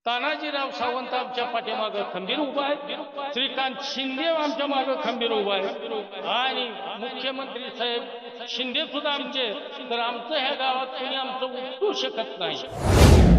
तानाजीराव सावंत आमच्या पाठीमागं खंबीर उभा आहे, श्रीकांत शिंदे आमच्या मागं खंबीर उभा आहे आणि मुख्यमंत्री साहेब शिंदे सुद्धा आमचे, तर आमचं ह्या गावात कोणी आमचं उपटू शकत नाही.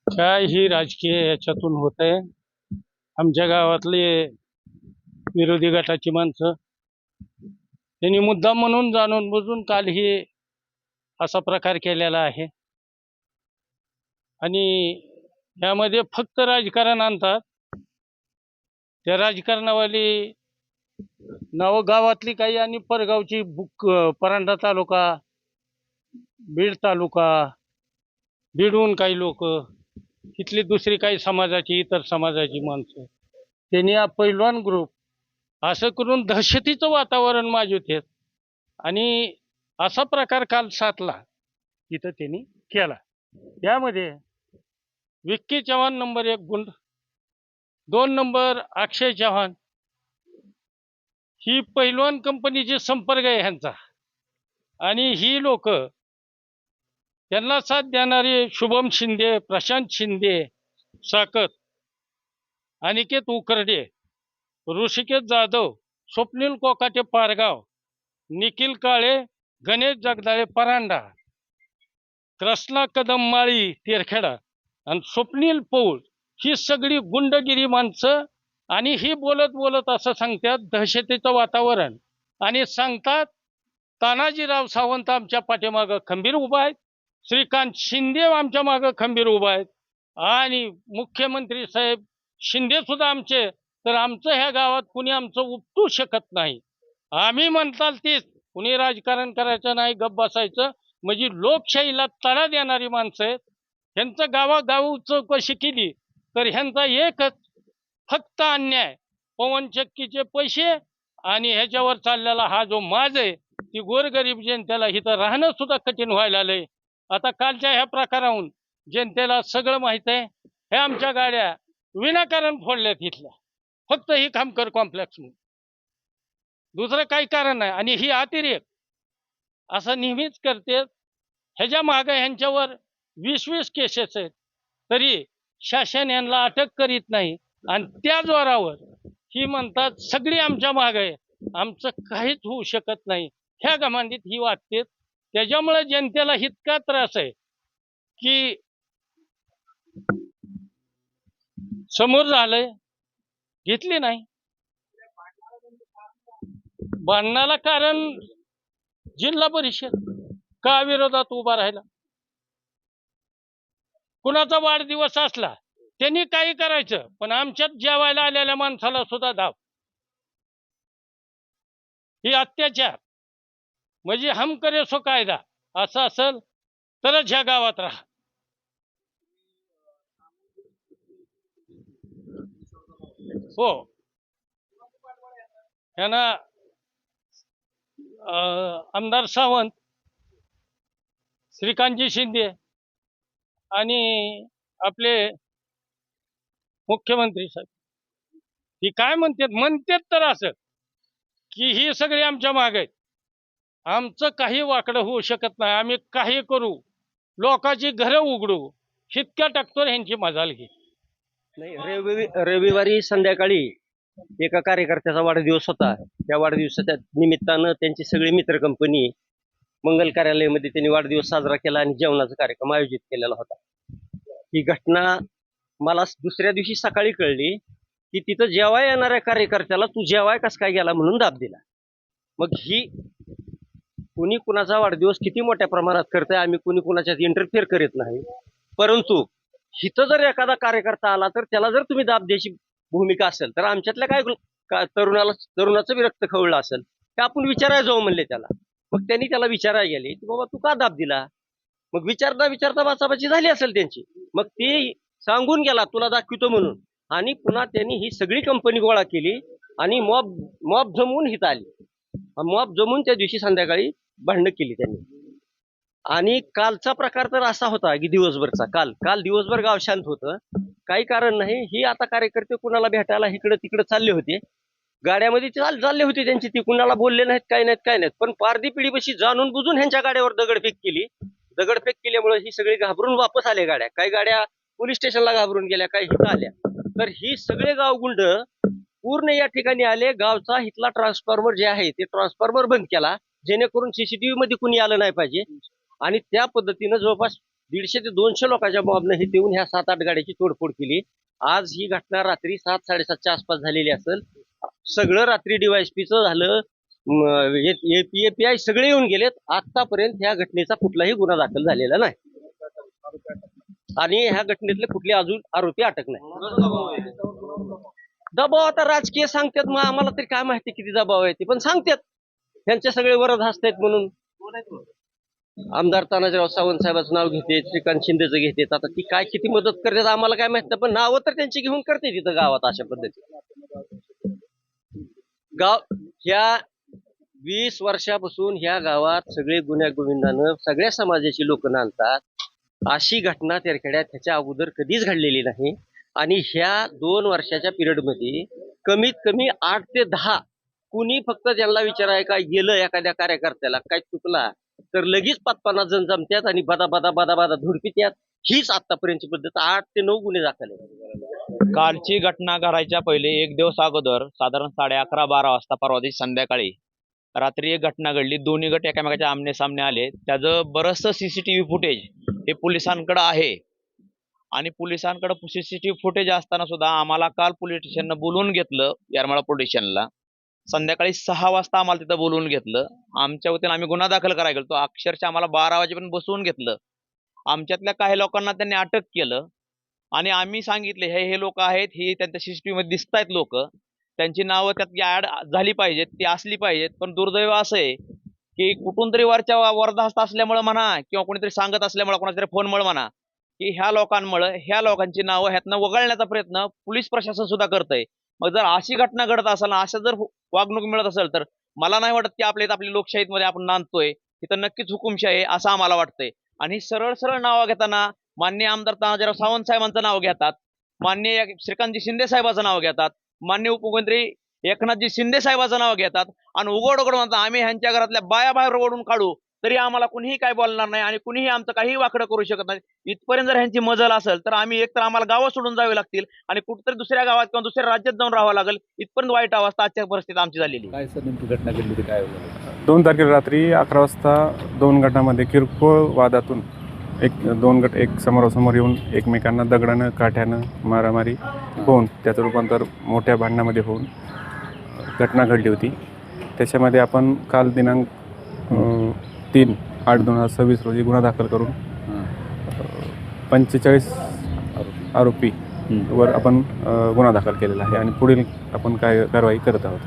काय ही राजकीय याच्यातून होत आहे. आमच्या गावातले विरोधी गटाची माणसं त्यांनी मुद्दाम म्हणून जाणून बुजून काल ही असा प्रकार केलेला आहे आणि यामध्ये फक्त राजकारण आणतात. त्या राजकारणावाली नाव गावातली काही आणि परगावची परांडा तालुका, बीड तालुका, बीडहून काही लोक, इथली दुसरी काही समाजाची, इतर समाजाची माणसं, त्यांनी हा पैलवान ग्रुप असं करून दहशतीचं वातावरण माजवतात आणि असा प्रकार काल 7ला तिथं त्यांनी केला. यामध्ये विक्की चव्हाण नंबर 1 गुंड, 2 नंबर अक्षय चव्हाण, ही पैलवान कंपनीचे संपर्क आहे ह्यांचा आणि ही लोक त्यांना साथ देणारे शुभम शिंदे, प्रशांत शिंदे साकत, अनिकेत उकरडे, ऋषिकेश जाधव, स्वप्नील कोकाटे पारगाव, निखिल काळे, गणेश जगदाळे परांडा, कृष्णा कदम माळी तेरखेडा आणि स्वप्नील पौळ, ही सगळी गुंडगिरी माणसं. आणि ही बोलत बोलत असं सांगतात दहशतीचं वातावरण आणि सांगतात तानाजीराव सावंत आमच्या पाठीमागं खंबीर उभा आहेत, श्रीकांत शिंदे आमच्या मागं खंबीर उभा आहेत आणि मुख्यमंत्री साहेब शिंदे सुद्धा आमचे, तर आमचं ह्या गावात कुणी आमचं उपटू शकत नाही. आम्ही म्हणताल तेच, कुणी राजकारण करायचं नाही, गप्प बसायचं, म्हणजे लोकशाहीला तडा देणारी माणसं आहेत. ह्यांचं गावागाव चौकशी केली तर ह्यांचा एकच फक्त अन्याय, पवनचक्कीचे पैसे आणि ह्याच्यावर चाललेला हा जो माज आहे, ती गोरगरीब जनतेला इथं राहणं सुद्धा कठीण व्हायला आलंय. आता कालच्या ह्या प्रकाराहून जनतेला सगळं माहित आहे. हे आमच्या गाड्या विनाकारण फोडल्यात इथल्या, फक्त ही खामकर कॉम्प्लेक्स म्हणून, दुसरं काही कारण नाही. आणि ही अतिरेक असं नेहमीच करते. ह्याच्या मागे ह्यांच्यावर 20-20 केसेस आहेत, तरी शासन यांना अटक करीत नाही आणि त्या जोरावर ही म्हणतात सगळी आमच्या मागे आहे, आमचं काहीच होऊ शकत नाही, ह्या गमांडीत ही वाटते. त्याच्यामुळे जनतेला इतका त्रास आहे की समोर झालंय घेतली नाही. भांडणाला कारण जिल्हा परिषद का विरोधात उभा राहिला. कुणाचा वाढदिवस असला त्यांनी काही करायचं, पण आमच्यात जेवायला आलेल्या माणसाला सुद्धा धाव, ही अत्याचार. म्हणजे हम करे सो कायदा असं असेल तरच ह्या गावात राहा. हो, ह्यांना आमदार सावंत, श्रीकांतजी शिंदे आणि आपले मुख्यमंत्री साहेब ही काय म्हणतात तर असं की ही सगळी आमच्या मागे आहेत, आमचं काही वाकडं होऊ शकत नाही, आम्ही काही करू, लोकांची घरं उघडू, शितक्या टाकतो ह्यांची मजाल घे. नाही, रविवारी संध्याकाळी एका कार्यकर्त्याचा वाढदिवस होता. त्या वाढदिवसाच्या निमित्तानं त्यांची सगळी मित्र कंपनी मंगल कार्यालयामध्ये त्यांनी वाढदिवस साजरा केला आणि जेवणाचा कार्यक्रम आयोजित केलेला होता. ही घटना मला दुसऱ्या दिवशी सकाळी कळली की तिथं जेवाय येणाऱ्या कार्यकर्त्याला तू जेवाय कस काय गेला म्हणून दाब दिला. मग ही कुणी कुणाचा वाढदिवस किती मोठ्या प्रमाणात करतंय, आम्ही कुणी कुणाच्यात इंटरफेअर करीत नाही, परंतु इथं जर एखादा कार्यकर्ता आला तर त्याला जर तुम्ही दाब द्यायची भूमिका असेल तर आमच्यातल्या काय तरुणाचं बी रक्त खवळलं असेल ते आपण विचारायला जाऊ म्हणले त्याला. मग त्यांनी त्याला विचारायला गेले की बाबा तू का दाब दिला. मग विचारता विचारता बाचाबाची झाली असेल त्यांची. मग ती सांगून गेला तुला दाखवितो म्हणून. आणि पुन्हा त्यांनी ही सगळी कंपनी गोळा केली आणि मॉब जमवून हिथं आली. मॉब जमून त्या दिवशी संध्याकाळी भांडणं केली त्यांनी. आणि कालचा प्रकार तर असा होता की दिवसभरचा काल दिवसभर गाव शांत होतं. काही कारण नाही. ही आता कार्यकर्ते कुणाला भेटायला इकडे तिकडे चालले होते. गाड्यामध्ये चालले होते त्यांची, ती कुणाला बोलले नाहीत काय नाहीत. पण पारधी पिढीपाशी जाणून बुजून ह्यांच्या गाड्यावर दगडफेक केली. दगडफेक केल्यामुळे ही सगळी घाबरून वापस आले गाड्या. काही गाड्या पोलीस स्टेशनला घाबरून गेल्या, काही इथं आल्या. तर ही सगळे गावगुंड पूर्ण या ठिकाणी आले. गावचा इथला ट्रान्सफॉर्मर जे आहे ते ट्रान्सफॉर्मर बंद केला, जेणेकरून सीसीटीव्ही मध्ये कुणी आलं नाही पाहिजे. आणि त्या पद्धतीनं जवळपास 150 ते 200 लोकांच्या मॉबनं हे देऊन ह्या 7-8 गाड्याची तोडफोड केली. आज ही घटना रात्री 7-7:30च्या आसपास झालेली असेल. सगळं रात्री DYSPचं झालं, API सगळे येऊन गेलेत. आतापर्यंत ह्या घटनेचा कुठलाही गुन्हा दाखल झालेला नाही आणि ह्या घटनेतले कुठले अजून आरोपी अटक नाही. दबाव आता राजकीय सांगतात, मग आम्हाला तरी काय माहिती किती दबाव आहे ते, पण सांगतात त्यांचे सगळे वरद हसतात म्हणून. आमदार तानाजीराव सावंत साहेबांचं नाव घेते, श्रीकांत शिंदेचं घेते. आता ती काय किती मदत करतात आम्हाला काय माहित नाही, पण नावं तर त्यांची घेऊन करते तिथं गावात अशा पद्धतीने. गाव ह्या 20 वर्षापासून ह्या गावात सगळे गुन्ह्या गोविंदानं सगळ्या समाजाची लोक नांदतात. अशी घटना तेरखेड्यात ह्याच्या अगोदर कधीच घडलेली नाही. आणि ह्या 2 वर्षाच्या पिरियडमध्ये कमीत कमी 8 ते 10 कुणी फक्त त्यांना विचाराय काय गेलं एखाद्या कार्यकर्त्याला काय चुकला तर लगेच 5-50 जण जमतात आणि बदा धुडपित्यात. हीच आतापर्यंतची पद्धत. 8 ते 9 गुन्हे दाखल आहेत. कालची घटना घडायच्या पहिले एक दिवस अगोदर साधारण 11:30-12 वाजता परवा दिवशी संध्याकाळी रात्री एक घटना घडली. दोन्ही गट एकामेकाच्या आमने सामने आले. त्याचं बरंचसं CCTV फुटेज हे पोलिसांकडे आहे आणि पोलिसांकडे CCTV फुटेज असताना सुद्धा आम्हाला काल पोलीस स्टेशननं बोलवून घेतलं. येरमाळा पोलीस स्टेशनला संध्याकाळी 6 वाजता आम्हाला तिथं बोलवून घेतलं. आमच्या वतीनं आम्ही गुन्हा दाखल करायला गेलो. अक्षरशः आम्हाला 12 वाजेपर्यंत बसवून घेतलं. आमच्यातल्या काही लोकांना त्यांनी अटक केलं आणि आम्ही सांगितले हे लोक आहेत, हे त्यांच्या CCTV मध्ये दिसत आहेत लोक, त्यांची नावं त्यात ऍड झाली पाहिजेत, ती असली पाहिजेत. पण दुर्दैव असं आहे की कुठून तरी वरच्या वरदहस्त असल्यामुळे म्हणा किंवा कोणीतरी सांगत असल्यामुळे कोणातरी फोनमुळे म्हणा की ह्या लोकांची नावं ह्यातनं वगळण्याचा प्रयत्न पोलीस प्रशासन सुद्धा करतंय. मग जर अशी घटना घडत असेल ना, असं जर वागणूक मिळत असेल तर मला नाही वाटत की आपली लोकशाहीमध्ये आपण नांदतोय. तिथं नक्कीच हुकुमशाही आहे असं आम्हाला वाटतंय. आणि सरळ नावं घेताना माननीय आमदार तानाजीराव सावंत साहेबांचं नाव घेतात, माननीय श्रीकांतजी शिंदे साहेबांचं नाव घेतात, माननीय उपमुख्यमंत्री एकनाथजी शिंदे साहेबांचं नाव घेतात आणि उघड म्हणतात आम्ही ह्यांच्या घरातल्या बाया बाहेर ओढून काढू तरी आम्हाला कुणीही काय बोलणार नाही आणि कुणीही आमचं काही वाकडं करू शकत नाही. इथपर्यंत जर ह्यांची मजल असेल तर आम्ही एकतर आम्हाला गावं सोडून जावे लागतील आणि कुठेतरी दुसऱ्या गावात किंवा दुसऱ्या राज्यात जाऊन राहावं लागेल. इथपर्यंत वाईट अवस्था आजच्या परिस्थितीत आमची झालेली. काय सर नेमकी घटना घडली होती, काय 2 तारखेला रात्री 11 वाजता 2 गटामध्ये किरकोळ वादातून 2 गट एक समोरासमोर येऊन एकमेकांना दगडानं काठ्यानं मारामारी होऊन त्याचं रूपांतर मोठ्या भांडणामध्ये होऊन घटना घडली होती. त्याच्यामध्ये आपण काल दिनांक 3/8/2026 रोजी गुन्हा दाखल करून 45 आरोपी वर आपण गुन्हा दाखल केलेला आहे आणि पुढील आपण काय कारवाई करत आहोत.